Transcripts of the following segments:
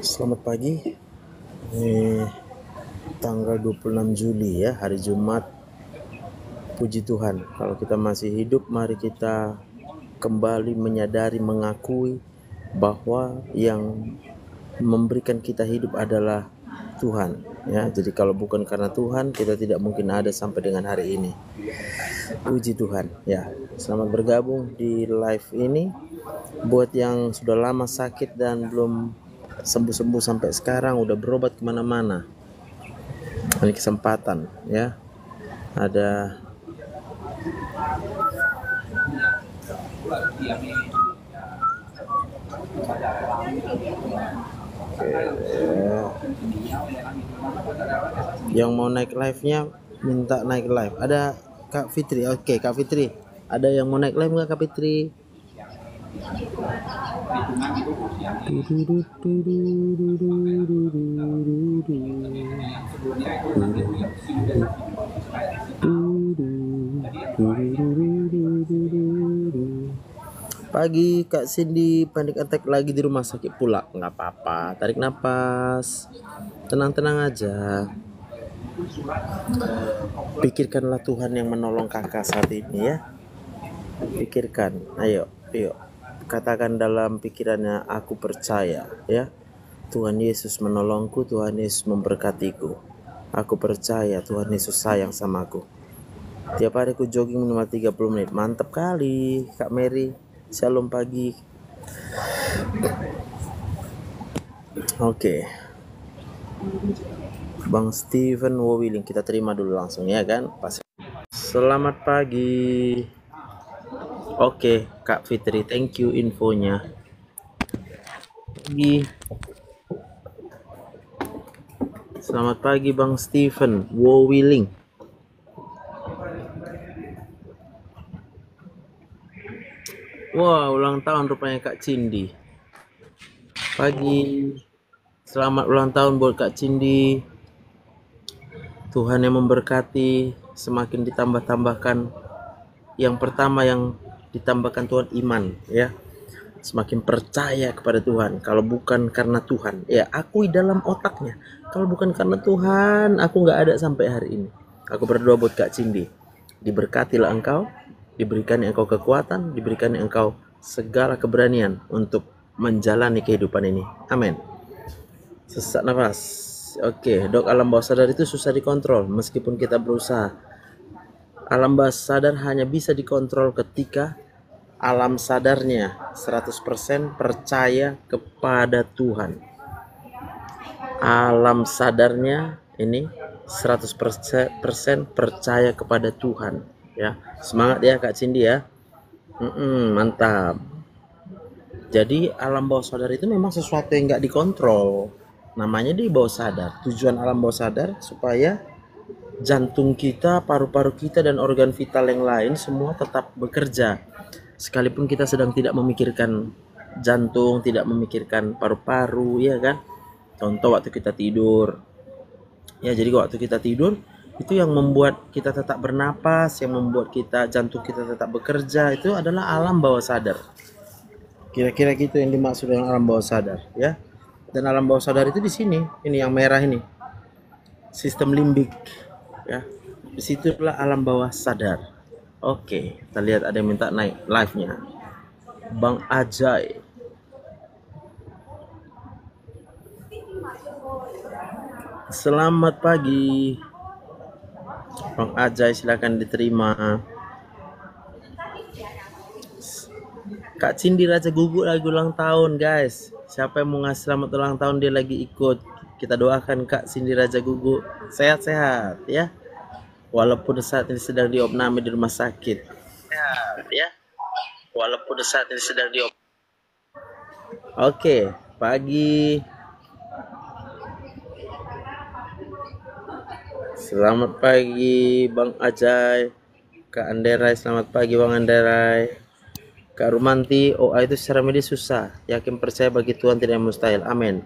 Selamat pagi. Ini tanggal 26 Juli ya, hari Jumat. Puji Tuhan, kalau kita masih hidup, mari kita kembali menyadari, mengakui bahwa yang memberikan kita hidup adalah Tuhan ya. Jadi kalau bukan karena Tuhan, kita tidak mungkin ada sampai dengan hari ini. Puji Tuhan ya. Selamat bergabung di live ini. Buat yang sudah lama sakit dan belum sembuh-sembuh sampai sekarang, udah berobat kemana-mana, ini kesempatan ya. Ada yang mau naik live-nya minta naik live. Ada Kak Fitri. Oke, Kak Fitri, ada yang mau naik live nggak Kak Fitri? Pagi Kak Cindy, panic attack lagi di rumah sakit pula. Nggak apa-apa, tarik nafas, tenang-tenang aja. Pikirkanlah Tuhan yang menolong kakak saat ini ya. Pikirkan, ayo katakan dalam pikirannya, aku percaya ya, Tuhan Yesus menolongku, Tuhan Yesus memberkatiku. Aku percaya Tuhan Yesus sayang sama aku. Tiap hari aku jogging minimal 30 menit. Mantap kali Kak Mary. Shalom pagi. Oke. Bang Steven Wowiling, kita terima dulu langsung ya kan. Selamat pagi. Oke, Kak Fitri, thank you infonya. Selamat pagi Bang Steven Wowiling. Wah, ulang tahun rupanya Kak Cindy. Pagi. Selamat ulang tahun buat Kak Cindy. Tuhan yang memberkati, semakin ditambah-tambahkan. Yang pertama yang ditambahkan Tuhan, iman ya. Semakin percaya kepada Tuhan. Kalau bukan karena Tuhan, ya akui dalam otaknya, kalau bukan karena Tuhan, aku nggak ada sampai hari ini. Aku berdoa buat Kak Cindy, diberkatilah engkau, diberikan engkau kekuatan, diberikan engkau segala keberanian untuk menjalani kehidupan ini. Amin. Sesak nafas. Oke, Dok, alam bawah sadar itu susah dikontrol meskipun kita berusaha. Alam bawah sadar hanya bisa dikontrol ketika alam sadarnya 100% percaya kepada Tuhan. Alam sadarnya ini 100% percaya kepada Tuhan ya. Semangat ya Kak Cindy ya. Mantap. Jadi alam bawah sadar itu memang sesuatu yang nggak dikontrol. Namanya di bawah sadar. Tujuan alam bawah sadar supaya jantung kita, paru-paru kita, dan organ vital yang lain semua tetap bekerja. Sekalipun kita sedang tidak memikirkan jantung, tidak memikirkan paru-paru, ya kan? Contoh waktu kita tidur. Ya, jadi waktu kita tidur itu yang membuat kita tetap bernapas, yang membuat jantung kita tetap bekerja, itu adalah alam bawah sadar. Kira-kira gitu yang dimaksud dengan alam bawah sadar, ya. Dan alam bawah sadar itu di sini, ini yang merah ini. Sistem limbik. Ya, disitulah alam bawah sadar. Oke, kita lihat ada yang minta naik live-nya. Bang Ajay. Selamat pagi. Bang Ajay, silakan diterima. Kak Cindy Raja Gugu lagi ulang tahun, guys. Siapa yang mau ngasih selamat ulang tahun, dia lagi ikut. Kita doakan Kak Cindy Raja Gugu sehat-sehat ya. Walaupun saat ini sedang diopname di rumah sakit. Ya. Walaupun saat ini sedang Oke, pagi. Selamat pagi Bang Ajay. Kak Anderai, selamat pagi Bang Anderai. Kak Rumanti, OA itu secara medis susah. Yakin percaya bagi Tuhan tidak mustahil. Amin.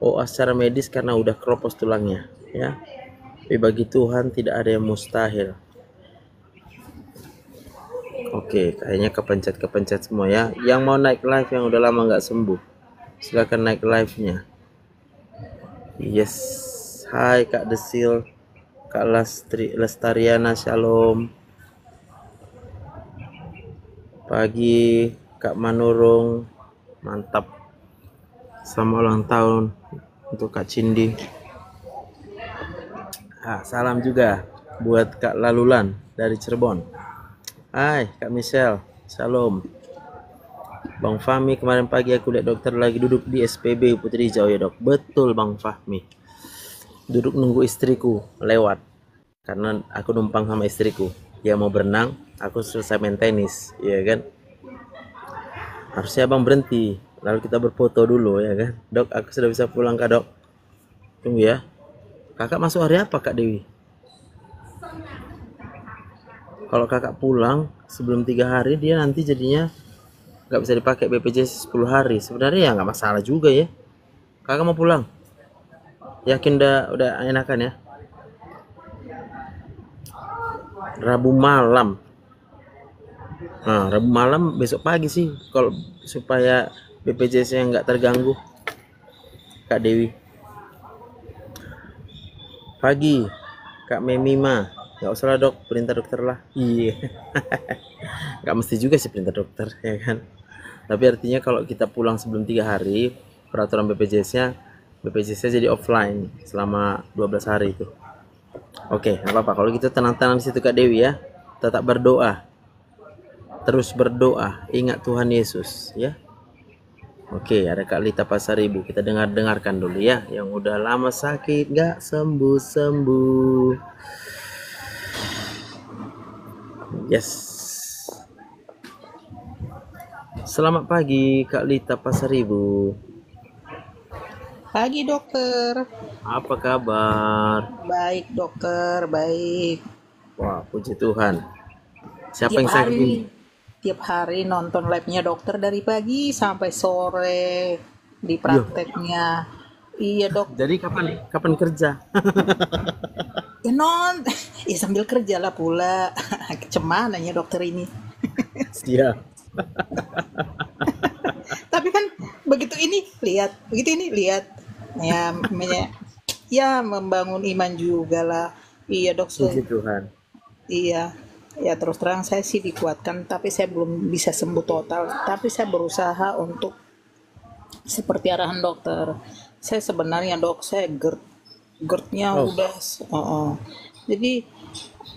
OA secara medis karena udah keropos tulangnya ya. Tapi bagi Tuhan tidak ada yang mustahil. Oke, kayaknya kepencet-kepencet semua ya. Yang mau naik live yang udah lama nggak sembuh, silakan naik live-nya. Yes. Hai Kak Desil, Kak Lestariana, shalom. Pagi Kak Manurung, mantap. Selamat ulang tahun untuk Kak Cindi. Salam juga buat Kak Lalulan dari Cirebon. Hai Kak Michelle, shalom. Bang Fahmi, kemarin pagi aku lihat dokter lagi duduk di SPB Putri Hijau ya dok. Betul Bang Fahmi. Duduk nunggu istriku lewat. Karena aku numpang sama istriku. Dia mau berenang, aku selesai main tenis, ya kan. Harusnya abang berhenti, lalu kita berfoto dulu ya kan. Dok, aku sudah bisa pulang kak dok. Tunggu ya. Kakak masuk hari apa Kak Dewi? Kalau kakak pulang sebelum 3 hari, dia nanti jadinya nggak bisa dipakai BPJS 10 hari. Sebenarnya ya nggak masalah juga ya. Kakak mau pulang? Yakin udah enakan ya? Rabu malam. Nah, Rabu malam besok pagi sih, kalau supaya BPJS-nya nggak terganggu. Kak Dewi. Pagi, Kak Memima. Nggak usah lah dok, perintah dokter lah. Iya. Nggak mesti juga sih perintah dokter, ya kan. Tapi artinya kalau kita pulang sebelum 3 hari, peraturan BPJS-nya jadi offline selama 12 hari itu. Oke, nggak apa-apa. Kalau gitu tenang-tenang di situ Kak Dewi ya. Tetap berdoa. Terus berdoa, ingat Tuhan Yesus ya. Oke, ada Kak Lita Pasaribu. Kita dengarkan dulu ya. Yang udah lama sakit gak sembuh-sembuh. Yes. Selamat pagi Kak Lita Pasaribu. Pagi dokter. Apa kabar? Baik dokter, baik. Wah, puji Tuhan. Siapa Tiap yang sakit hari, ini? tiap hari nonton live-nya dokter dari pagi sampai sore di prakteknya. Iya dok. Jadi kapan kerja? Ya ya sambil kerja lah pula. Cemananya dokter ini. Siap. Tapi kan begitu ini lihat. Ya membangun iman juga lah. Iya dok. Puji Tuhan. Iya. Ya terus terang saya sih dikuatkan, tapi saya belum bisa sembuh total. Tapi saya berusaha untuk seperti arahan dokter. Saya sebenarnya dok, saya GERD-nya udah, jadi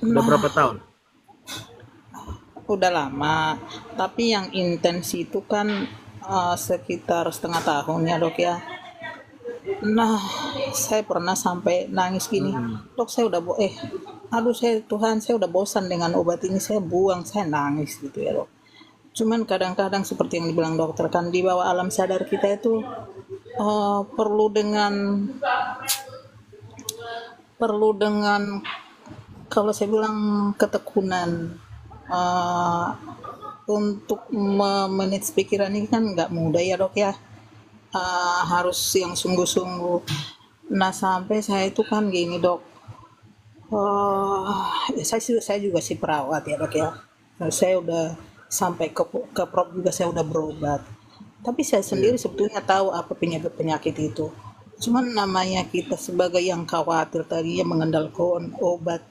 Udah berapa tahun? udah lama. Tapi yang intens itu kan sekitar setengah tahun ya dok ya. Nah, saya pernah sampai nangis gini, dok saya udah Tuhan saya udah bosan dengan obat ini, saya buang, saya nangis gitu ya dok. Cuman kadang-kadang seperti yang dibilang dokter kan, di bawah alam sadar kita itu perlu dengan kalau saya bilang ketekunan untuk memanage pikiran ini kan nggak mudah ya dok ya. Harus yang sungguh-sungguh. Nah sampai saya itu kan gini dok, saya juga sih perawat ya dok ya. Saya udah sampai ke prop juga, saya udah berobat. Tapi saya sendiri sebetulnya tahu apa penyakit itu. Cuman namanya kita sebagai yang khawatir tadinya mengandalkan obat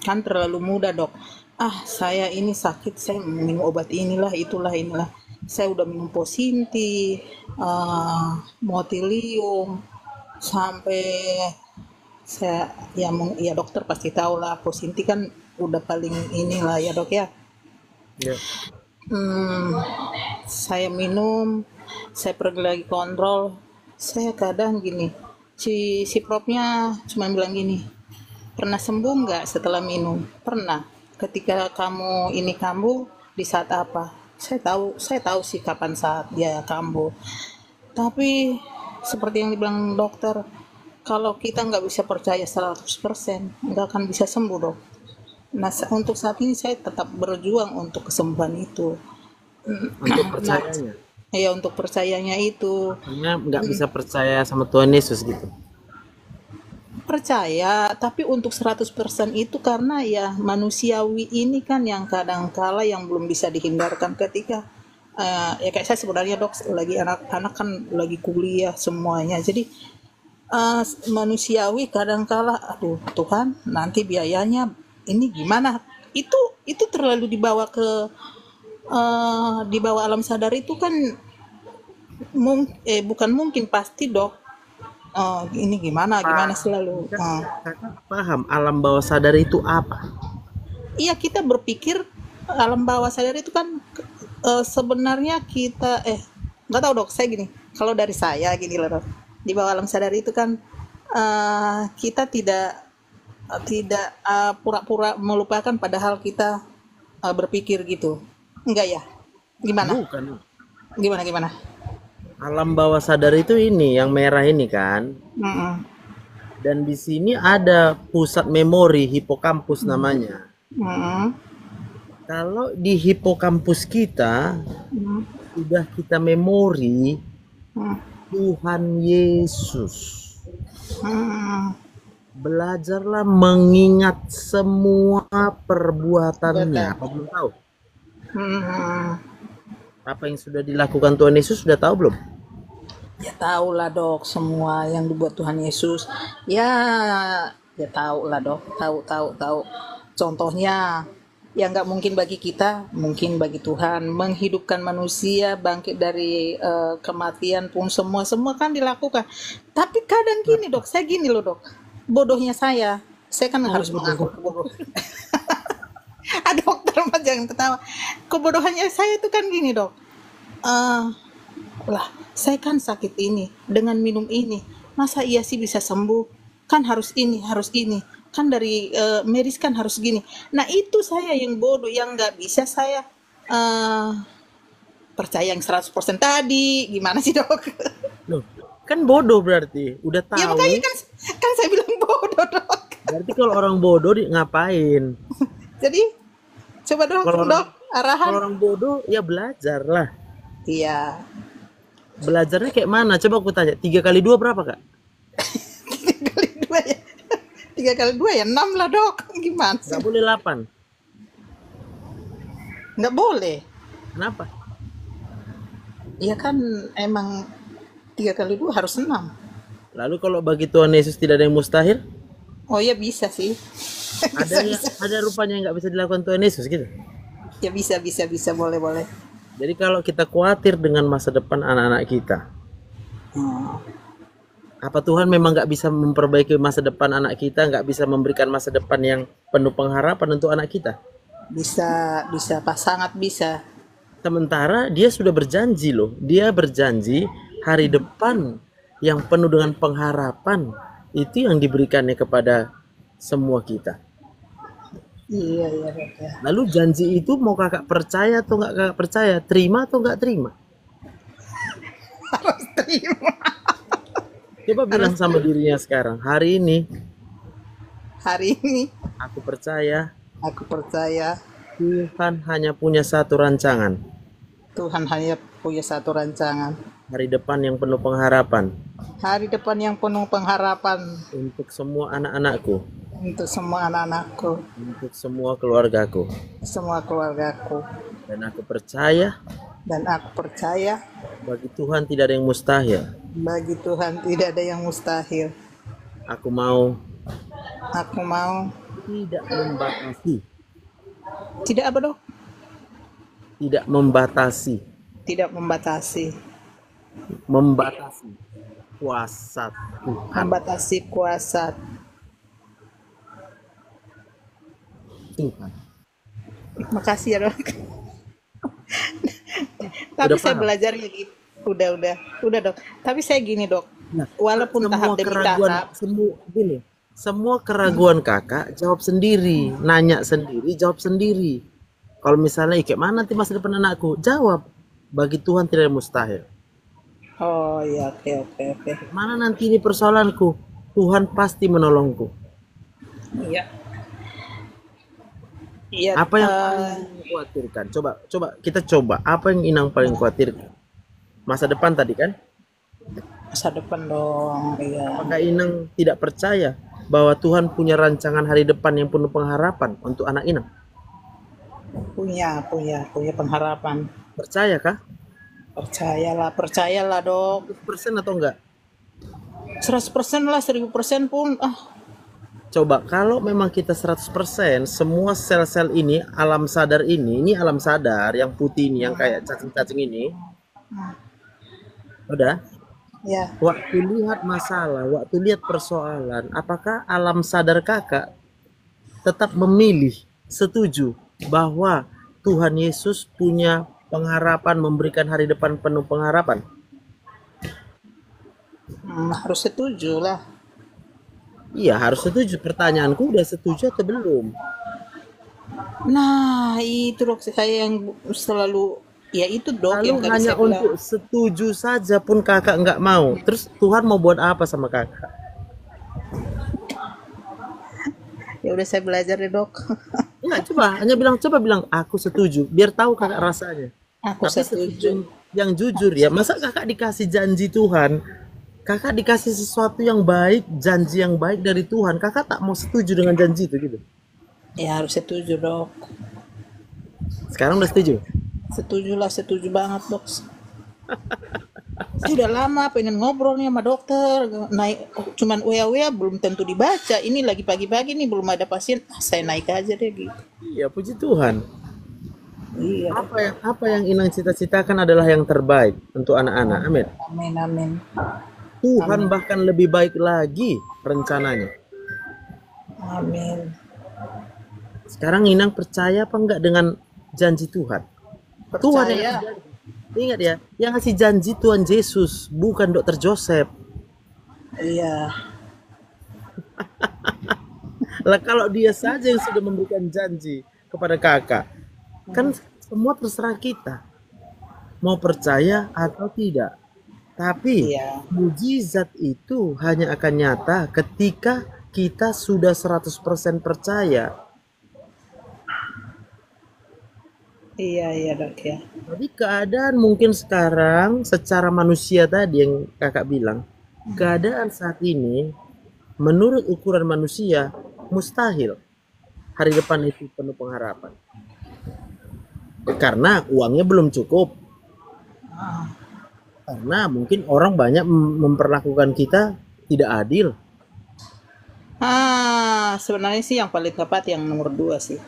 kan terlalu mudah dok. Saya ini sakit, saya minum obat inilah, inilah. Saya udah minum Posinti, Motilium, sampai saya ya dokter pasti tahu lah, Posinti kan udah paling inilah ya dok ya. Ya. Saya minum, saya pergi lagi kontrol. Saya kadang gini, si propnya cuma bilang gini, pernah sembuh nggak setelah minum? Pernah. Ketika kamu ini kambuh di saat apa? Saya tahu sih kapan saat dia kambuh. Tapi seperti yang dibilang dokter, kalau kita nggak bisa percaya 100%, nggak akan bisa sembuh dok. Nah untuk saat ini saya tetap berjuang untuk kesembuhan itu. Untuk percayanya. Ya untuk percayanya itu. Karena nggak bisa percaya sama Tuhan Yesus gitu. percaya, tapi untuk 100% itu karena ya manusiawi ini kan yang kadang kala yang belum bisa dihindarkan ketika ya kayak saya sebenarnya dok lagi anak-anak kan lagi kuliah semuanya. Jadi manusiawi kadang kala aduh Tuhan nanti biayanya ini gimana? Itu terlalu dibawa ke dibawa alam sadar itu kan bukan mungkin pasti dok. Ini gimana selalu. Kakak paham alam bawah sadar itu apa? Iya kita berpikir alam bawah sadar itu kan sebenarnya kita nggak tahu dok. Saya gini, kalau dari saya gini loh dok. Di bawah alam sadar itu kan kita tidak pura-pura melupakan padahal kita berpikir gitu. Enggak ya? Gimana? Bukan. Gimana? Alam bawah sadar itu ini yang merah ini kan. Mm-mm. Dan di sini ada pusat memori hipokampus namanya. Mm-mm. Kalau di hipokampus kita sudah kita memori Mm. Tuhan Yesus. Mm. Belajarlah mengingat semua perbuatannya. Betul. Apa belum tahu? Mm. Apa yang sudah dilakukan Tuhan Yesus sudah tahu belum? Ya tahu lah dok semua yang dibuat Tuhan Yesus. Ya tahu lah dok. Tahu. Contohnya ya nggak mungkin bagi kita, mungkin bagi Tuhan menghidupkan manusia bangkit dari kematian pun semua kan dilakukan. Tapi kadang gini dok, saya gini loh dok. Bodohnya saya kan harus mengaku kebodohan. Dokter mas jangan ketawa. Kebodohannya saya itu kan gini dok. Lah saya kan sakit ini dengan minum ini, masa iya sih bisa sembuh? Kan harus ini kan dari medis kan harus gini. Nah itu saya yang bodoh yang nggak bisa saya percaya yang 100% tadi. Gimana sih dok? Loh, kan bodoh berarti udah tahu. Ya makanya kan saya bilang bodoh dok. Berarti kalau orang bodoh ngapain? Jadi coba dok arahan. Kalau orang bodoh ya belajar lah. Iya. Belajarnya kayak mana? Coba aku tanya. 3 kali 2 berapa kak? 3 kali 2 ya. 3 kali 2 ya 6 lah dok. Gimana sih? Gak boleh 8. Nggak boleh. Kenapa? Ya kan emang 3 kali 2 harus 6. Lalu kalau bagi Tuhan Yesus tidak ada yang mustahil? Oh ya bisa sih. Ada rupanya yang nggak bisa dilakukan Tuhan Yesus gitu. Ya bisa boleh. Jadi kalau kita khawatir dengan masa depan anak-anak kita, apa Tuhan memang nggak bisa memperbaiki masa depan anak kita, nggak bisa memberikan masa depan yang penuh pengharapan untuk anak kita? Bisa Pak, sangat bisa. Sementara dia sudah berjanji loh, dia berjanji hari depan yang penuh dengan pengharapan itu yang diberikannya kepada semua kita. Iya. Lalu janji itu mau kakak percaya atau nggak kakak percaya, terima atau nggak terima? Harus terima. Coba bilang sama dirinya sekarang, hari ini aku percaya Tuhan hanya punya satu rancangan. Hari depan yang penuh pengharapan. Untuk semua anak-anakku. Untuk semua anak-anakku. Untuk semua keluargaku. Dan aku percaya. Bagi Tuhan tidak ada yang mustahil. Aku mau. Tidak membatasi. Tidak apa dok? Tidak membatasi. Membatasi kuasa Tuhan. Tuhan. Makasih ya dok. Tapi saya belajarnya gitu. Udah dok. Tapi saya gini dok. Walaupun tahap demi tahap. Semua keraguan kakak jawab sendiri, nanya sendiri, jawab sendiri. Kalau misalnya kayak mana nanti masa depan anakku, jawab. Bagi Tuhan tidak ada mustahil. Oh iya, oke. Mana nanti ini persoalanku, Tuhan pasti menolongku. Iya. Apa yang paling khawatirkan? Kita coba. Apa yang Inang paling khawatirkan? Masa depan tadi kan? Masa depan dong, iya. Apakah Inang tidak percaya bahwa Tuhan punya rancangan hari depan yang penuh pengharapan untuk anak Inang? Punya pengharapan. Percayakah? Percayalah dok. 100% atau enggak? 100% lah, 1000% pun. Coba kalau memang kita 100%, semua sel-sel ini, alam sadar ini alam sadar yang putih ini, yang kayak cacing-cacing ini, udah, Ya, waktu lihat masalah, waktu lihat persoalan, apakah alam sadar kakak tetap memilih, setuju bahwa Tuhan Yesus punya pengharapan, memberikan hari depan penuh pengharapan? harus setuju lah. Iya, harus setuju. Pertanyaanku, udah setuju atau belum? Nah, itu dok, saya yang selalu, ya itu dok Lalu yang tadi hanya saya bilang. untuk setuju saja pun kakak nggak mau. Terus Tuhan mau buat apa sama kakak? Ya udah, saya belajar deh dok. Enggak, coba bilang aku setuju, biar tahu kakak rasanya. Aku Tapi setuju. setuju yang jujur ya. Masa kakak dikasih janji Tuhan, kakak dikasih sesuatu yang baik, janji yang baik dari Tuhan, kakak tak mau setuju dengan janji itu gitu. Ya harus setuju dok. Sekarang udah setuju? Setuju banget dok. Sudah lama pengen ngobrol nih sama dokter, cuman WA belum tentu dibaca. Ini lagi pagi-pagi nih belum ada pasien, saya naik aja deh gitu. Iya, puji Tuhan. Iya. Apa yang Inang cita-citakan adalah yang terbaik untuk anak-anak. Amin. Amin amin. Tuhan bahkan lebih baik lagi rencananya. Amin. Sekarang Inang percaya apa enggak dengan janji Tuhan? Tuhan yang Percaya. ngasih janji. Ingat ya, yang ngasih janji Tuhan Yesus, bukan Dokter Joseph. Iya. Lah kalau dia saja yang sudah memberikan janji kepada kakak, kan semua terserah kita. Mau percaya atau tidak. Tapi Iya. mujizat itu hanya akan nyata ketika kita sudah 100% percaya. Iya dok ya. Jadi keadaan mungkin sekarang secara manusia tadi yang kakak bilang, keadaan saat ini menurut ukuran manusia mustahil hari depan itu penuh pengharapan. Karena uangnya belum cukup. Karena mungkin orang banyak memperlakukan kita tidak adil. Sebenarnya sih yang paling tepat yang nomor 2 sih.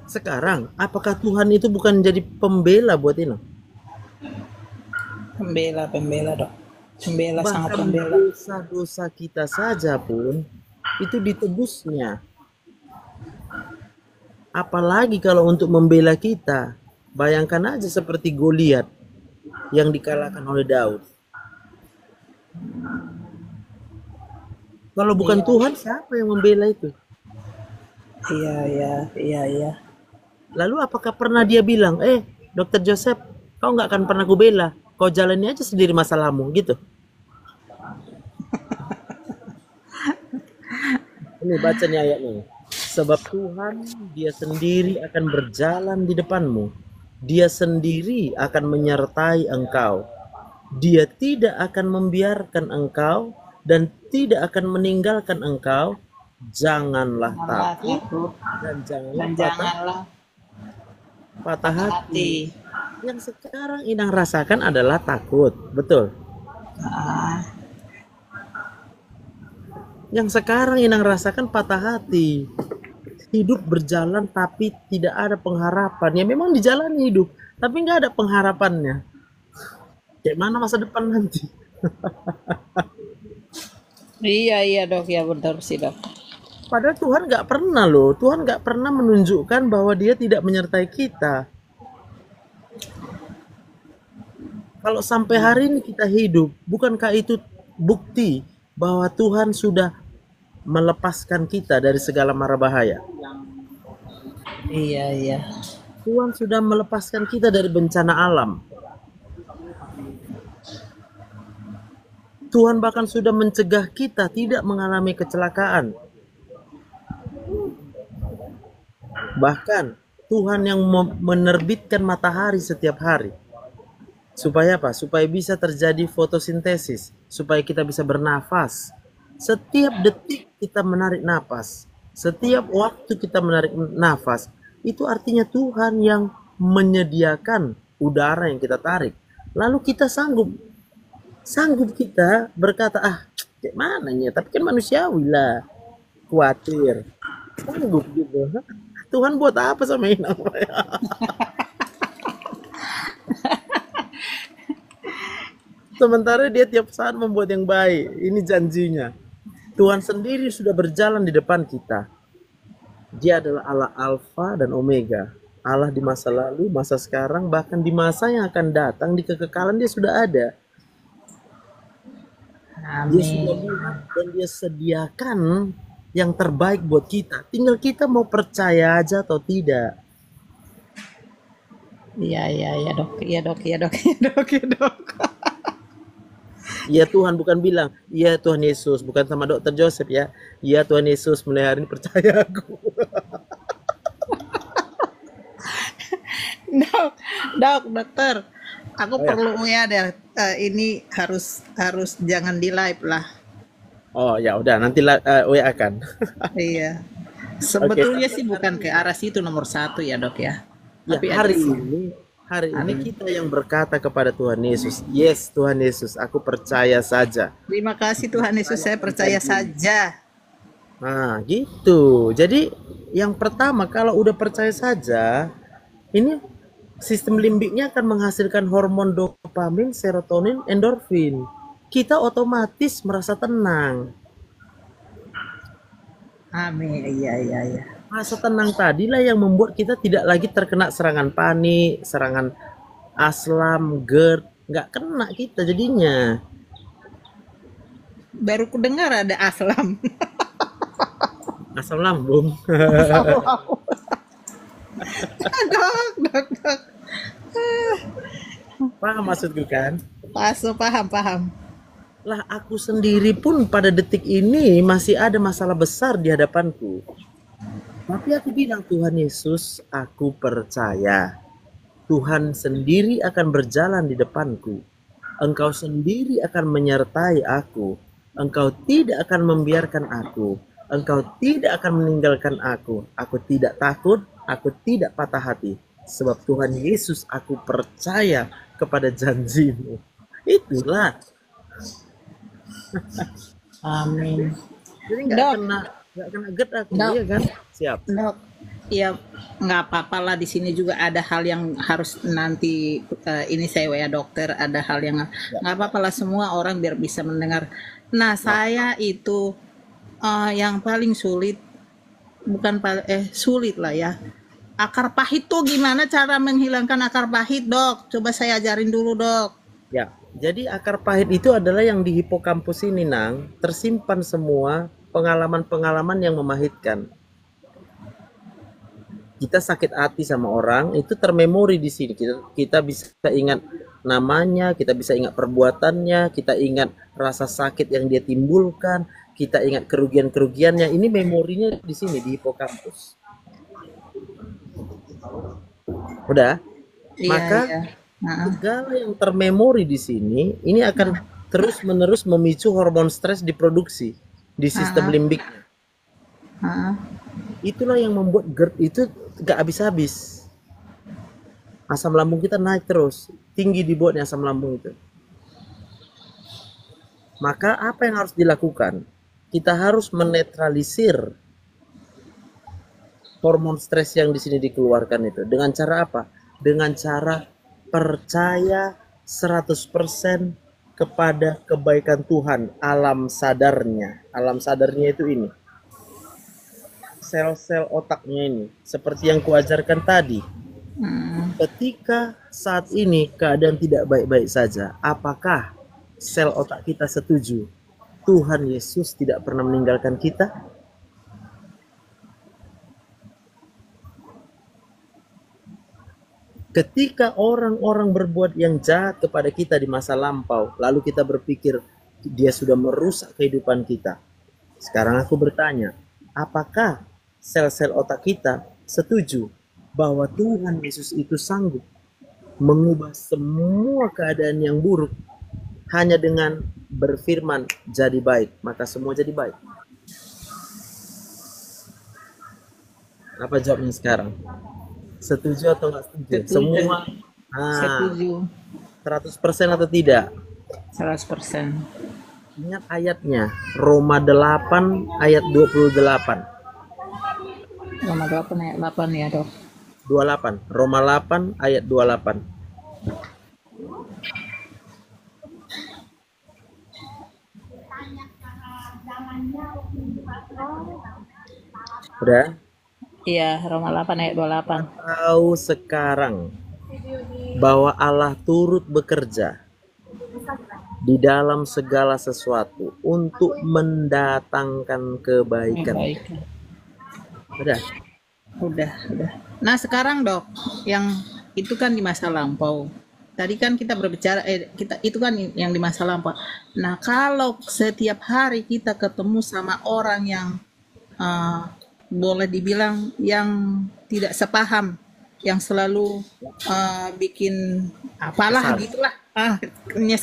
Sekarang, apakah Tuhan itu bukan jadi pembela buat Inang? Pembela dok. Sangat Bahkan pembela. dosa-dosa kita saja pun itu ditebusnya. Apalagi kalau untuk membela kita. Bayangkan aja seperti Goliat yang dikalahkan oleh Daud. Kalau bukan Tuhan, siapa yang membela itu? Iya. Lalu apakah pernah dia bilang, Dokter Joseph, kau nggak akan pernah kubela, kau jalani aja sendiri masalahmu, gitu? Ini baca nih ayatnya. Sebab Tuhan dia sendiri akan berjalan di depanmu. Dia sendiri akan menyertai engkau. Dia tidak akan membiarkan engkau dan tidak akan meninggalkan engkau. Janganlah takut dan janganlah patah hati. Yang sekarang Inang rasakan adalah takut, betul? Yang sekarang Inang rasakan patah hati. Hidup berjalan tapi tidak ada pengharapan. Ya memang dijalani hidup, tapi nggak ada pengharapannya. Kayak mana masa depan nanti? Iya dok, ya benar sih dok. Padahal Tuhan nggak pernah loh. Tuhan nggak pernah menunjukkan bahwa dia tidak menyertai kita. Kalau sampai hari ini kita hidup, bukankah itu bukti bahwa Tuhan sudah melepaskan kita dari segala mara bahaya? Iya. Tuhan sudah melepaskan kita dari bencana alam. Tuhan bahkan sudah mencegah kita tidak mengalami kecelakaan. Bahkan Tuhan yang menerbitkan matahari setiap hari. Supaya apa? Supaya bisa terjadi fotosintesis. Supaya kita bisa bernafas. Setiap detik kita menarik nafas, setiap waktu kita menarik nafas, itu artinya Tuhan yang menyediakan udara yang kita tarik. Lalu kita sanggup kita berkata, ah, kayak mana ya? Tapi kan manusiawi lah, khawatir, sanggup gitu. Tuhan buat apa sama ini? Sementara dia tiap saat membuat yang baik. Ini janjinya. Tuhan sendiri sudah berjalan di depan kita. Dia adalah Allah Alfa dan Omega. Allah di masa lalu, masa sekarang, bahkan di masa yang akan datang, di kekekalan dia sudah ada. Dia sudah Amin. lihat dan dia sediakan yang terbaik buat kita. Tinggal kita mau percaya aja atau tidak. Iya, iya, iya dok, iya dok, iya dok, iya dok, iya dok. Ya Tuhan bukan bilang, ya Tuhan Yesus, bukan sama dokter Joseph ya. Ya Tuhan Yesus, mulai hari ini percaya aku. Dok, dok, dokter, aku Oh ya, perlu ya deh. Ini harus harus jangan di live lah. oh ya udah nanti WA kan. Iya. Oke, Sebetulnya sih bukan ke arah situ nomor satu ya dok ya. ya Tapi ada sih. hari ini Amin. kita yang berkata kepada Tuhan Yesus, yes Tuhan Yesus, aku percaya saja. Terima kasih Tuhan Yesus, saya percaya saja. Nah, gitu. Jadi yang pertama kalau udah percaya saja, ini sistem limbiknya akan menghasilkan hormon dopamin, serotonin, endorfin. Kita otomatis merasa tenang. Amin. Iya, iya, iya. Rasa tenang tadilah yang membuat kita tidak lagi terkena serangan panik, serangan aslam, GERD. Nggak kena kita jadinya. Baru ku dengar ada aslam. Asam lambung. Dok, dok, dok. Paham maksudku kan? Paham, paham. Lah aku sendiri pun pada detik ini masih ada masalah besar di hadapanku. Tapi aku bilang, Tuhan Yesus, aku percaya. Tuhan sendiri akan berjalan di depanku. Engkau sendiri akan menyertai aku. Engkau tidak akan membiarkan aku. Engkau tidak akan meninggalkan aku. Aku tidak takut, aku tidak patah hati. Sebab Tuhan Yesus, aku percaya kepada janjimu. Itulah. Amin. Jadi Dok, nggak kena GERD aku, dok, iya kan? Siap. dok. Ya nggak apa-apa lah, di sini juga ada hal yang harus nanti ini saya ya dokter, ada hal yang Ya. nggak apa-apa lah, semua orang biar bisa mendengar. Nah Nah, saya itu yang paling sulit, bukan sulit lah ya, akar pahit tuh gimana cara menghilangkan akar pahit dok, coba saya ajarin dulu dok. ya. Jadi akar pahit itu adalah yang di hipokampus ini, Nang, tersimpan semua pengalaman-pengalaman yang memahitkan. Kita sakit hati sama orang, itu termemori di sini. Kita bisa ingat namanya, kita bisa ingat perbuatannya, kita ingat rasa sakit yang dia timbulkan, kita ingat kerugian-kerugiannya. Ini memorinya di sini di hipokampus. Udah? Iya, Maka iya. Nah, segala yang termemori di sini ini akan terus-menerus memicu hormon stres diproduksi di sistem limbik. Itulah yang membuat GERD itu gak habis-habis. Asam lambung kita naik terus, tinggi dibuatnya asam lambung itu. Maka apa yang harus dilakukan? Kita harus menetralisir hormon stres yang di sini dikeluarkan itu. Dengan cara apa? Dengan cara percaya 100% kepada kebaikan Tuhan, alam sadarnya. Alam sadarnya itu ini. Sel-sel otaknya ini. Seperti yang kuajarkan tadi. Ketika saat ini keadaan tidak baik-baik saja, apakah sel otak kita setuju Tuhan Yesus tidak pernah meninggalkan kita? Ketika orang-orang berbuat yang jahat kepada kita di masa lampau, lalu kita berpikir dia sudah merusak kehidupan kita. Sekarang aku bertanya, apakah sel-sel otak kita setuju bahwa Tuhan Yesus itu sanggup mengubah semua keadaan yang buruk hanya dengan berfirman jadi baik, maka semua jadi baik? Apa jawabnya sekarang? Setuju atau nggak setuju? Setuju. Semua. Nah, Setuju. 100% atau tidak? 100%. Ingat ayatnya, Roma 8 ayat 28. Roma 8 ayat 8 ya dok. 28. Roma 8 ayat 28. Udah? Iya, Roma 8 ayat 28. Tahu sekarang bahwa Allah turut bekerja di dalam segala sesuatu untuk mendatangkan kebaikan. Baik. Udah? Udah. Nah, sekarang dok, yang itu kan di masa lampau. Tadi kan kita berbicara, kita itu kan yang di masa lampau. Nah, kalau setiap hari kita ketemu sama orang yang boleh dibilang yang tidak sepaham, yang selalu bikin apalah Kesal. gitulah,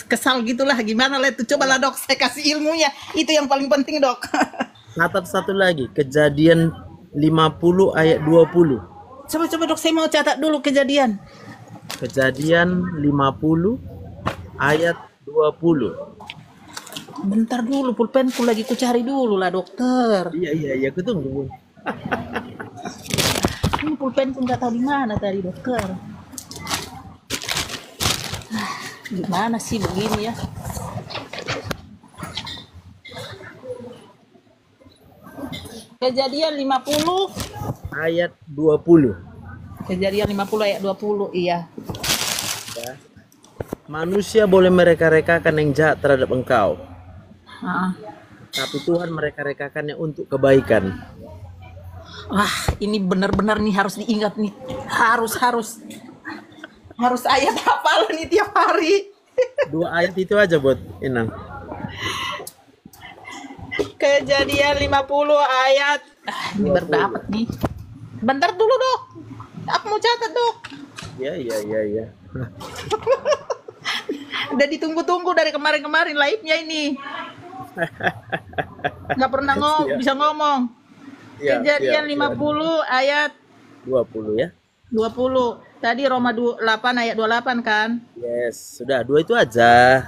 kesal gitulah, gimana lah itu, coba lah dok, saya kasih ilmunya, itu yang paling penting dok. Catat satu lagi, Kejadian 50 ayat 20. Coba dok, saya mau catat dulu kejadian. Kejadian 50 ayat 20. Bentar dulu, pulpenku lagi ku cari dulu lah dokter. Iya, aku tunggu. Ini pulpenku nggak tahu di mana tadi dokter. Gimana sih begini ya? Kejadian 50. Ayat 20. Kejadian 50 ayat 20, iya. Ya. Manusia boleh mereka-rekakan yang jahat terhadap engkau, tapi Tuhan mereka-rekakannya untuk kebaikan. Wah, ini benar-benar nih harus diingat nih. Harus ayat hafalan nih tiap hari. 2 ayat itu aja buat Inang. Kejadian 50 ayat. Ini 20. berdapat nih. Bentar dulu, Dok. Aku mau catat, Dok. Iya. Udah ditunggu-tunggu dari kemarin-kemarin live-nya ini. Nggak pernah bisa ngomong. Kejadian 50 ayat 20 ya. 20. Tadi Roma 8 ayat 28 kan? Yes, sudah 2 itu aja.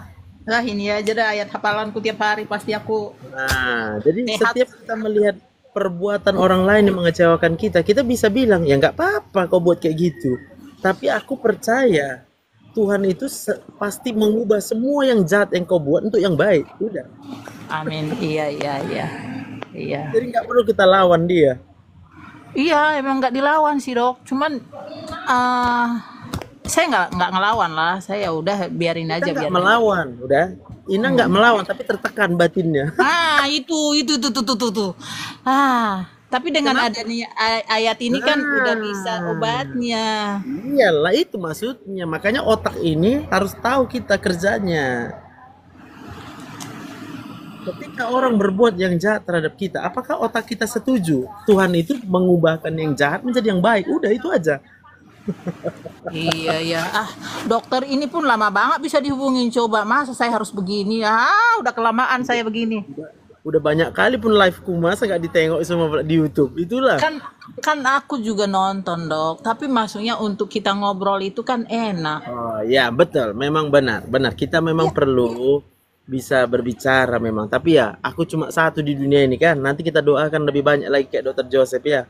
Nah, ini aja dah ayat hafalanku tiap hari, pasti aku. Nah, jadi Sehat. setiap kita melihat perbuatan orang lain yang mengecewakan kita, kita bisa bilang, ya nggak apa-apa kau buat kayak gitu. Tapi aku percaya Tuhan itu pasti mengubah semua yang jahat yang kau buat untuk yang baik. Udah. Amin. Iya. Jadi nggak perlu kita lawan dia. Iya, emang nggak dilawan sih dok. Cuman saya nggak ngelawan lah. Saya udah biarin aja. Kita nggak melawan, udah. Ina nggak melawan, tapi tertekan batinnya. Itu tuh. Tapi dengan adanya ayat ini kan udah bisa obatnya. Iyalah, itu maksudnya. Makanya otak ini harus tahu kita kerjanya. Ketika orang berbuat yang jahat terhadap kita, apakah otak kita setuju Tuhan itu mengubahkan yang jahat menjadi yang baik? Udah, itu aja. Iya. Dokter ini pun lama banget bisa dihubungin. Coba, masa saya harus begini? Udah kelamaan saya begini. Udah banyak kali pun live-ku, masa gak ditengok semua di YouTube? Itulah. Kan aku juga nonton dok. Tapi maksudnya untuk kita ngobrol itu kan enak. Oh ya, betul. Memang benar. Kita memang perlu bisa berbicara memang. Tapi ya, aku cuma satu di dunia ini kan. Nanti kita doakan lebih banyak lagi kayak Dokter Joseph ya.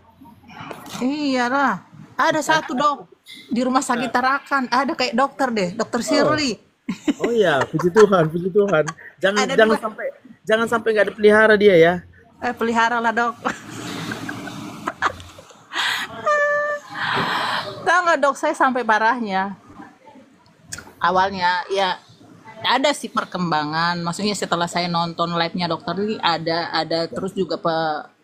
Iyalah. Ada satu dok di rumah sakit Tarakan. Ada kayak dokter deh, Dokter Shirley. Oh iya, puji Tuhan. Jangan sampai nggak dipelihara dia ya. Pelihara lah dok. Tahu nggak dok, saya sampai parahnya. Awalnya ya ada sih perkembangan. Maksudnya setelah saya nonton live-nya dokter ini ada terus juga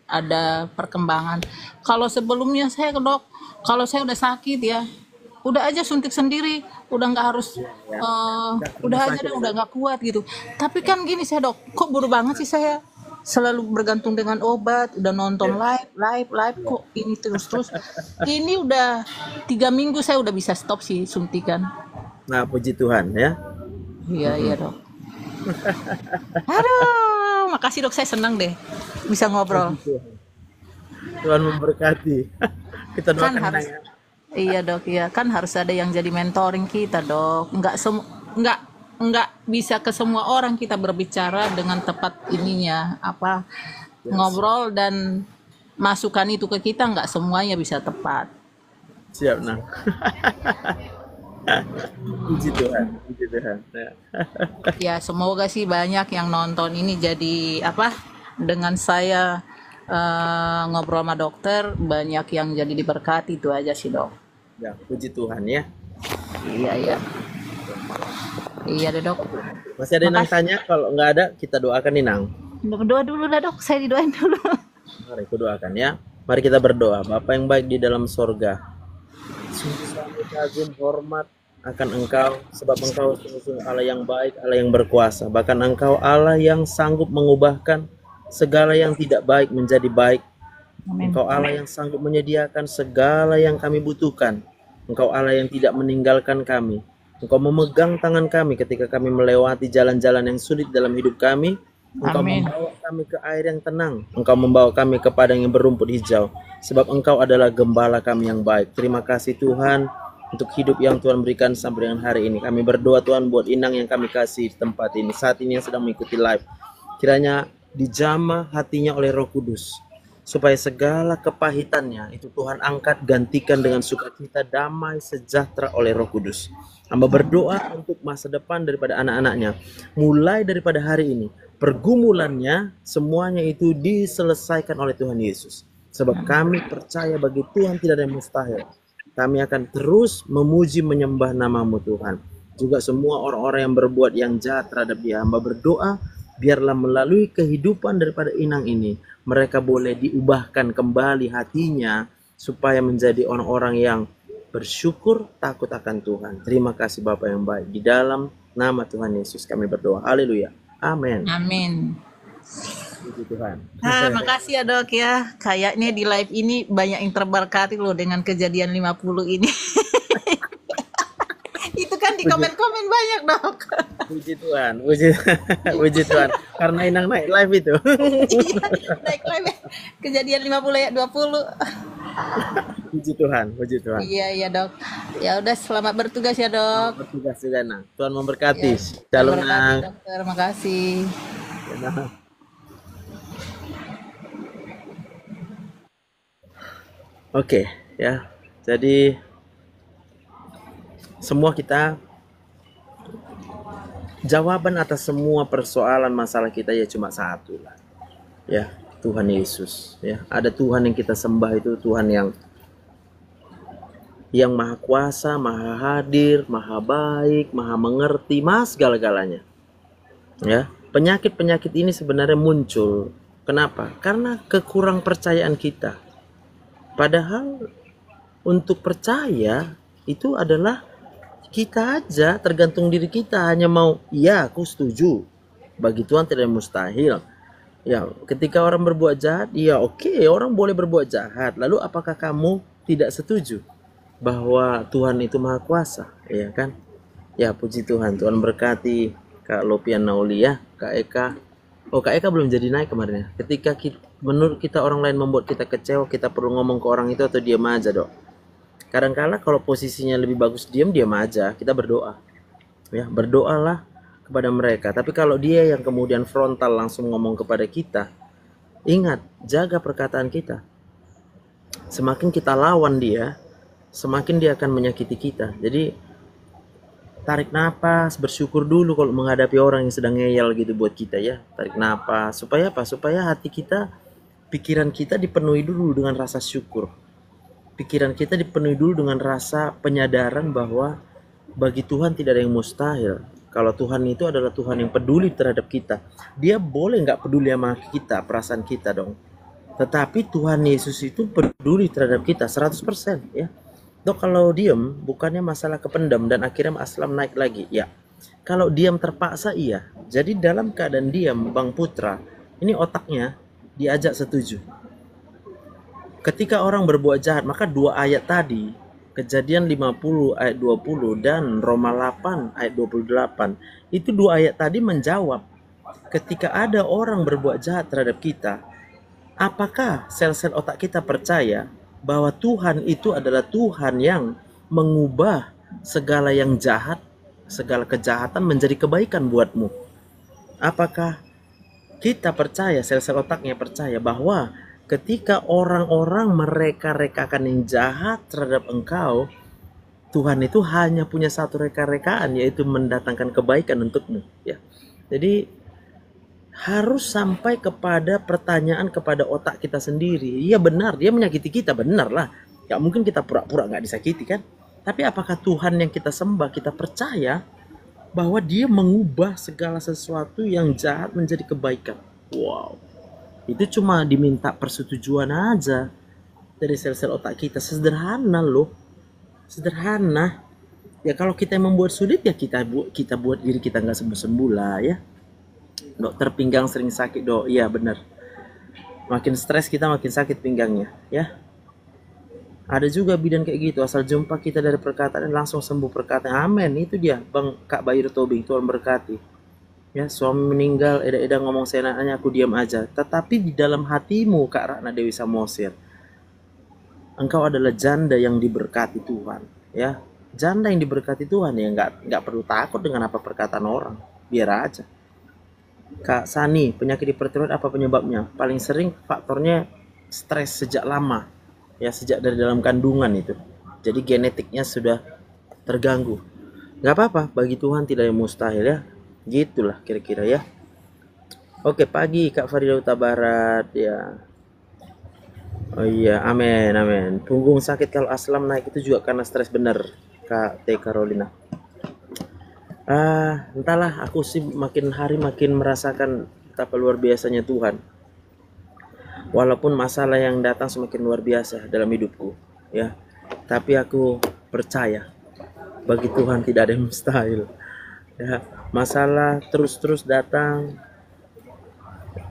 ada perkembangan. Kalau sebelumnya saya dok, kalau saya udah sakit ya, udah aja suntik sendiri, udah nggak harus, udah aja deh, udah nggak kuat gitu. Tapi kan gini saya dok, kok buru banget sih saya selalu bergantung dengan obat, udah nonton live kok ini terus. Ini udah 3 minggu saya udah bisa stop sih suntikan. Nah, puji Tuhan ya. Iya dok. Aduh, makasih dok, saya senang deh bisa ngobrol. Tuhan memberkati. Kita Kan doakan Inang harus, ya. iya dok, ya kan harus ada yang jadi mentoring kita dok. Nggak nggak bisa ke semua orang kita berbicara dengan tepat ininya apa Yes. ngobrol dan masukan itu ke kita nggak semuanya bisa tepat. Siap, Nang. Puji Tuhan, puji Tuhan. Ya. Ya semoga sih banyak yang nonton ini jadi apa dengan saya ngobrol sama dokter banyak yang jadi diberkati itu aja sih dok. Ya, puji Tuhan ya. Iya iya iya deh dok. Masih ada Inang Makasih. tanya? Kalau nggak ada, kita doakan Inang. Berdoa dulu lah dok, saya didoain dulu. Mari aku doakan ya. Mari kita berdoa. Bapa yang baik di dalam sorga, sungguh kami kagum hormat akan Engkau, sebab Engkau sungguh-sungguh Allah yang baik, Allah yang berkuasa. Bahkan Engkau Allah yang sanggup mengubahkan segala yang tidak baik menjadi baik. Amin. Engkau Allah yang sanggup menyediakan segala yang kami butuhkan. Engkau Allah yang tidak meninggalkan kami. Engkau memegang tangan kami ketika kami melewati jalan-jalan yang sulit dalam hidup kami. Engkau Amin. membawa kami ke air yang tenang. Engkau membawa kami ke padang yang berumput hijau. Sebab Engkau adalah gembala kami yang baik. Terima kasih Tuhan untuk hidup yang Tuhan berikan sampai dengan hari ini. Kami berdoa Tuhan buat Inang yang kami kasih di tempat ini. Saat ini yang sedang mengikuti live. Kiranya dijamah hatinya oleh Roh Kudus. Supaya segala kepahitannya itu Tuhan angkat, gantikan dengan sukacita, damai, sejahtera oleh Roh Kudus. Hamba berdoa untuk masa depan daripada anak-anaknya. Mulai daripada hari ini, pergumulannya semuanya itu diselesaikan oleh Tuhan Yesus. Sebab kami percaya bagi Tuhan tidak ada yang mustahil. Kami akan terus memuji menyembah namamu Tuhan. Juga semua orang-orang yang berbuat yang jahat terhadap dia, hamba berdoa biarlah melalui kehidupan daripada Inang ini mereka boleh diubahkan kembali hatinya supaya menjadi orang-orang yang bersyukur, takut akan Tuhan. Terima kasih Bapa yang baik. Di dalam nama Tuhan Yesus kami berdoa. Haleluya. Amin. Amin. Puji Tuhan. Makasih ya dok ya. Kayaknya di live ini banyak yang terberkati loh dengan kejadian 50 ini. Itu kan di komen-komen banyak dok. Puji Tuhan. Puji Tuhan. Karena Inang naik live itu. Iya, naik live ya. Kejadian 50 ayat 20. Puji Tuhan. Puji Tuhan. Iya iya dok. Ya udah selamat bertugas ya dok. Bertugas juga Nang. Tuhan memberkati. Ya, Shalom berkati Nang. dokter. Makasih. Oke, ya. Jadi semua kita jawaban atas semua persoalan masalah kita ya cuma satu lah. Ya, Tuhan Yesus, ya. Ada Tuhan yang kita sembah itu Tuhan yang maha kuasa, maha hadir, maha baik, maha mengerti, maha segala-galanya. Ya, penyakit-penyakit ini sebenarnya muncul. Kenapa? Karena kekurang percayaan kita. Padahal untuk percaya itu adalah kita aja, tergantung diri kita, hanya mau iya aku setuju. Bagi Tuhan tidak mustahil. Ya, ketika orang berbuat jahat, ya oke, orang boleh berbuat jahat. Lalu apakah kamu tidak setuju bahwa Tuhan itu maha kuasa, ya kan? Ya, puji Tuhan. Tuhan berkati Kak Lopian Nauli ya, Kak Eka. Oh, Kak Eka belum jadi naik kemarin ya. Ketika menurut kita orang lain membuat kita kecewa, kita perlu ngomong ke orang itu atau diam aja, Dok? Kadang-kala kalau posisinya lebih bagus diam aja, kita berdoa. Ya, berdoalah kepada mereka. Tapi kalau dia yang kemudian frontal langsung ngomong kepada kita, ingat, jaga perkataan kita. Semakin kita lawan dia, semakin dia akan menyakiti kita. Jadi tarik napas, bersyukur dulu kalau menghadapi orang yang sedang ngeyel gitu buat kita ya. Tarik napas, supaya apa? Supaya hati kita, pikiran kita dipenuhi dulu dengan rasa syukur. Pikiran kita dipenuhi dulu dengan rasa penyadaran bahwa bagi Tuhan tidak ada yang mustahil. Kalau Tuhan itu adalah Tuhan yang peduli terhadap kita, dia boleh nggak peduli sama kita, perasaan kita dong. Tetapi Tuhan Yesus itu peduli terhadap kita 100% ya. Dok, kalau diam bukannya masalah kependam dan akhirnya aslam naik lagi ya. Kalau diam terpaksa iya. Jadi dalam keadaan diam Bang Putra, ini otaknya diajak setuju. Ketika orang berbuat jahat, maka dua ayat tadi, Kejadian 50 ayat 20 dan Roma 8 ayat 28, itu dua ayat tadi menjawab ketika ada orang berbuat jahat terhadap kita, Apakah sel-sel otak kita percaya bahwa Tuhan itu adalah Tuhan yang mengubah segala yang jahat, segala kejahatan menjadi kebaikan buatmu? Apakah kita percaya, sel-sel otaknya percaya bahwa ketika orang-orang mereka-rekakan yang jahat terhadap engkau, Tuhan itu hanya punya satu reka-rekaan, yaitu mendatangkan kebaikan untukmu, ya. Jadi harus sampai kepada pertanyaan kepada otak kita sendiri. Iya benar, dia menyakiti kita, benar lah. Ya mungkin kita pura-pura nggak disakiti kan. Tapi apakah Tuhan yang kita sembah, kita percaya bahwa dia mengubah segala sesuatu yang jahat menjadi kebaikan? Wow, itu cuma diminta persetujuan aja dari sel-sel otak kita. Sederhana loh, sederhana. Ya kalau kita yang membuat sulit, ya kita buat diri kita nggak sembuh-sembuh lah ya. Dokter pinggang sering sakit dok, iya benar. Makin stres kita makin sakit pinggangnya ya. Ada juga bidan kayak gitu, asal jumpa kita dari perkataan langsung sembuh perkataan. Amin, itu dia Bang Kak Bayu Tobing, Tuhan berkati. Ya, suami meninggal, eda-eda ngomong seenaknya, aku diam aja. Tetapi di dalam hatimu Kak Ratna Dewi Samosir, engkau adalah janda yang diberkati Tuhan, ya. Janda yang diberkati Tuhan ya nggak perlu takut dengan apa perkataan orang, biar aja. Kak Sani, penyakit hipertiroid apa penyebabnya? Paling sering faktornya stres sejak lama, ya sejak dari dalam kandungan itu. Jadi genetiknya sudah terganggu. Nggak apa-apa, bagi Tuhan tidak ada yang mustahil ya. Gitulah kira-kira ya. Oke, pagi Kak Farida Huta Barat ya. Oh iya, amin, amin. Punggung sakit kalau aslam naik itu juga karena stres, bener Kak T. Carolina. Entahlah, aku sih makin hari makin merasakan betapa luar biasanya Tuhan. Walaupun masalah yang datang semakin luar biasa dalam hidupku, ya. Tapi aku percaya bagi Tuhan tidak ada yang mustahil. Ya, masalah terus-terus datang.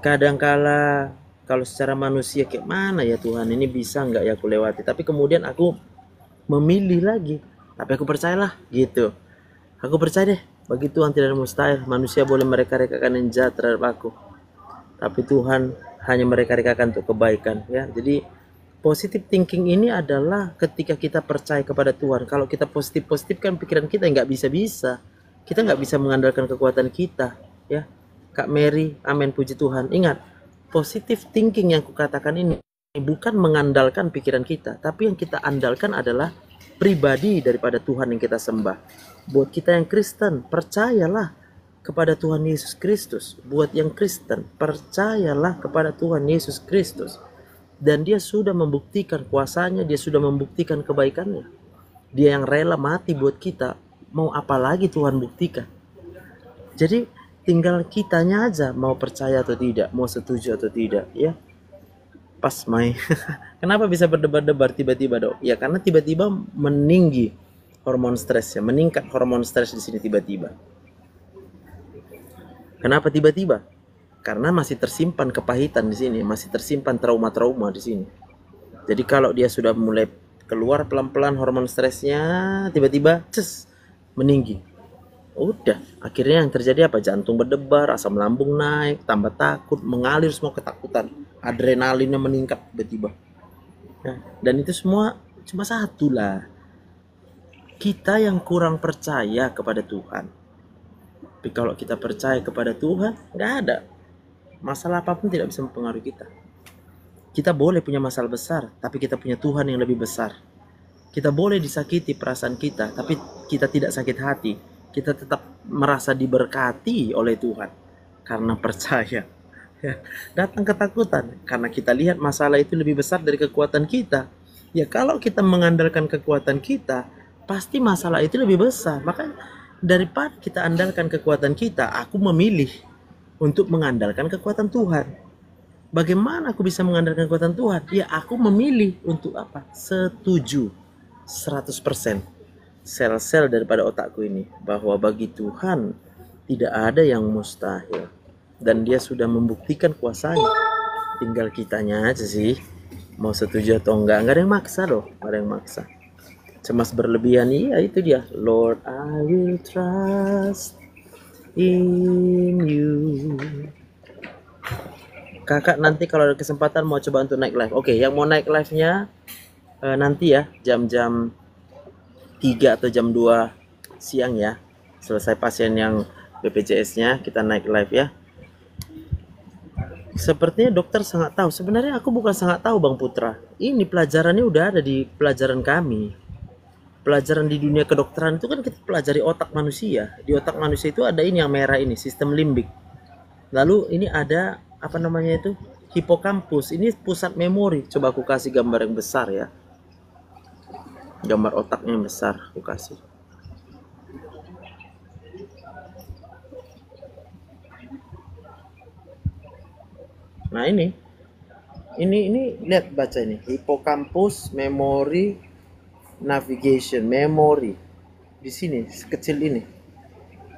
Kadangkala kalau secara manusia kayak mana ya Tuhan, ini bisa nggak ya aku lewati? Tapi kemudian aku memilih lagi. Tapi aku percayalah gitu. Aku percaya deh, bagi Tuhan tidak ada mustahil. Manusia boleh mereka-rekakan yang jahat terhadap aku, tapi Tuhan hanya mereka-rekakan untuk kebaikan ya. Jadi positive thinking ini adalah ketika kita percaya kepada Tuhan. Kalau kita positif-positifkan pikiran kita, nggak bisa-bisa. Kita nggak bisa mengandalkan kekuatan kita ya. Kak Mary, amin, puji Tuhan. Ingat, positive thinking yang kukatakan ini bukan mengandalkan pikiran kita, tapi yang kita andalkan adalah pribadi daripada Tuhan yang kita sembah. Buat kita yang Kristen, percayalah kepada Tuhan Yesus Kristus. Buat yang Kristen, percayalah kepada Tuhan Yesus Kristus. Dan dia sudah membuktikan kuasanya, dia sudah membuktikan kebaikannya. Dia yang rela mati buat kita, mau apa lagi Tuhan buktikan. Jadi tinggal kitanya aja mau percaya atau tidak, mau setuju atau tidak ya. Pas Mai. Kenapa bisa berdebar-debar tiba-tiba dok? Ya karena tiba-tiba meninggi hormon stresnya, meningkat hormon stres di sini tiba-tiba. Kenapa tiba-tiba? Karena masih tersimpan kepahitan di sini, masih tersimpan trauma-trauma di sini. Jadi kalau dia sudah mulai keluar pelan-pelan hormon stresnya, tiba-tiba meninggi. Udah, akhirnya yang terjadi apa? Jantung berdebar, asam lambung naik, tambah takut, mengalir semua ketakutan, adrenalinnya meningkat tiba-tiba. Nah, dan itu semua cuma satu lah. Kita yang kurang percaya kepada Tuhan. Tapi kalau kita percaya kepada Tuhan, nggak ada. Masalah apapun tidak bisa mempengaruhi kita. Kita boleh punya masalah besar, tapi kita punya Tuhan yang lebih besar. Kita boleh disakiti perasaan kita, tapi kita tidak sakit hati. Kita tetap merasa diberkati oleh Tuhan karena percaya. Datang ketakutan karena kita lihat masalah itu lebih besar dari kekuatan kita. Ya kalau kita mengandalkan kekuatan kita, pasti masalah itu lebih besar. Maka daripada kita andalkan kekuatan kita, aku memilih untuk mengandalkan kekuatan Tuhan. Bagaimana aku bisa mengandalkan kekuatan Tuhan? Ya aku memilih untuk apa? Setuju 100% sel-sel daripada otakku ini bahwa bagi Tuhan tidak ada yang mustahil, dan dia sudah membuktikan kuasanya. Tinggal kitanya aja sih mau setuju atau enggak. Enggak ada yang maksa loh, enggak ada yang maksa. Cemas berlebihan, iya itu dia. Lord, I will trust in you. Kakak nanti kalau ada kesempatan mau coba untuk naik live. Oke, yang mau naik live-nya nanti ya jam-jam 3 atau jam 2 siang ya. Selesai pasien yang BPJS-nya kita naik live ya. Sepertinya dokter sangat tahu. Sebenarnya aku bukan sangat tahu Bang Putra. Ini pelajarannya udah ada di pelajaran kami. Pelajaran di dunia kedokteran itu kan kita pelajari otak manusia. Di otak manusia itu ada ini yang merah ini, sistem limbik. Lalu ini ada apa namanya itu? Hipokampus. Ini pusat memori. Coba aku kasih gambar yang besar ya. Gambar otaknya yang besar aku kasih. Nah ini lihat baca ini, hipokampus, memori, navigation, memori. Di sini sekecil ini.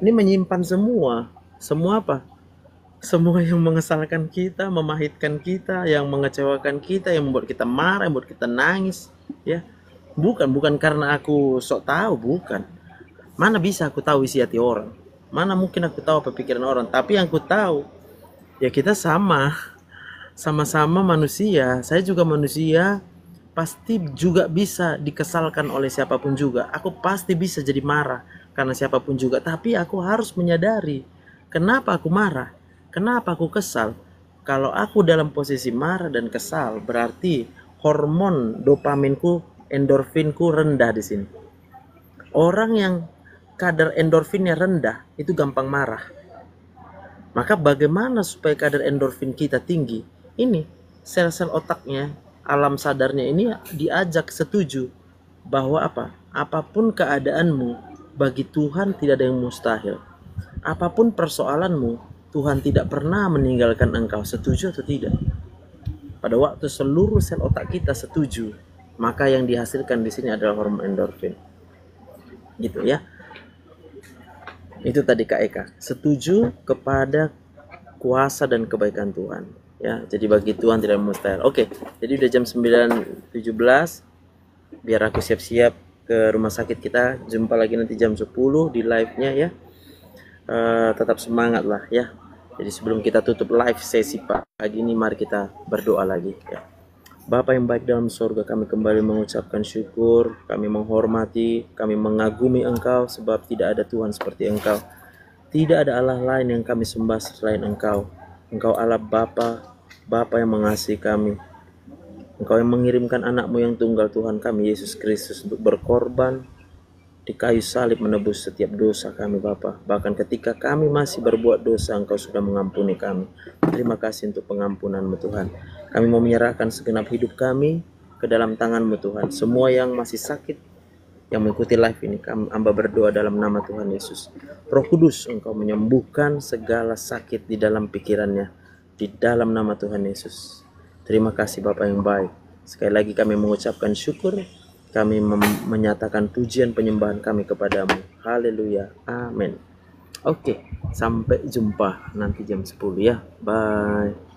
Ini menyimpan semua apa? Semua yang mengesalkan kita, memahitkan kita, yang mengecewakan kita, yang membuat kita marah, yang membuat kita nangis, ya. Bukan karena aku sok tahu, bukan. Mana bisa aku tahu isi hati orang? Mana mungkin aku tahu apa pikiran orang? Tapi yang aku tahu, ya kita sama-sama manusia. Saya juga manusia, pasti juga bisa dikesalkan oleh siapapun juga. Aku pasti bisa jadi marah karena siapapun juga. Tapi aku harus menyadari kenapa aku marah, kenapa aku kesal. Kalau aku dalam posisi marah dan kesal, berarti hormon dopaminku, endorfinku rendah di sini. Orang yang kadar endorfinnya rendah itu gampang marah. Maka bagaimana supaya kadar endorfin kita tinggi? Ini sel-sel otaknya, alam sadarnya ini diajak setuju bahwa apapun keadaanmu, bagi Tuhan tidak ada yang mustahil. Apapun persoalanmu, Tuhan tidak pernah meninggalkan engkau. Setuju atau tidak? Pada waktu seluruh sel otak kita setuju, maka yang dihasilkan di sini adalah hormon endorfin. Gitu ya. Itu tadi Kak Eka, setuju kepada kuasa dan kebaikan Tuhan. Ya, jadi bagi Tuhan tidak mustahil. Oke, jadi udah jam 9.17. Biar aku siap-siap ke rumah sakit kita. Jumpa lagi nanti jam 10 di live-nya ya. Tetap semangat lah ya. Jadi sebelum kita tutup live sesi pagi ini, mari kita berdoa lagi ya. Bapa yang baik dalam surga, kami kembali mengucapkan syukur, kami menghormati, kami mengagumi Engkau, sebab tidak ada Tuhan seperti Engkau. Tidak ada Allah lain yang kami sembah selain Engkau. Engkau Allah Bapa yang mengasihi kami. Engkau yang mengirimkan anakmu yang tunggal, Tuhan kami Yesus Kristus, untuk berkorban di kayu salib menebus setiap dosa kami Bapa. Bahkan ketika kami masih berbuat dosa, Engkau sudah mengampuni kami. Terima kasih untuk pengampunan-Mu Tuhan. Kami mau menyerahkan segenap hidup kami ke dalam tangan-Mu Tuhan. Semua yang masih sakit, yang mengikuti live ini, hamba berdoa dalam nama Tuhan Yesus. Roh Kudus, Engkau menyembuhkan segala sakit di dalam pikirannya, di dalam nama Tuhan Yesus. Terima kasih Bapa yang baik. Sekali lagi kami mengucapkan syukur. Kami menyatakan pujian penyembahan kami kepadamu. Haleluya. Amin. Oke, sampai jumpa nanti jam 10 ya. Bye.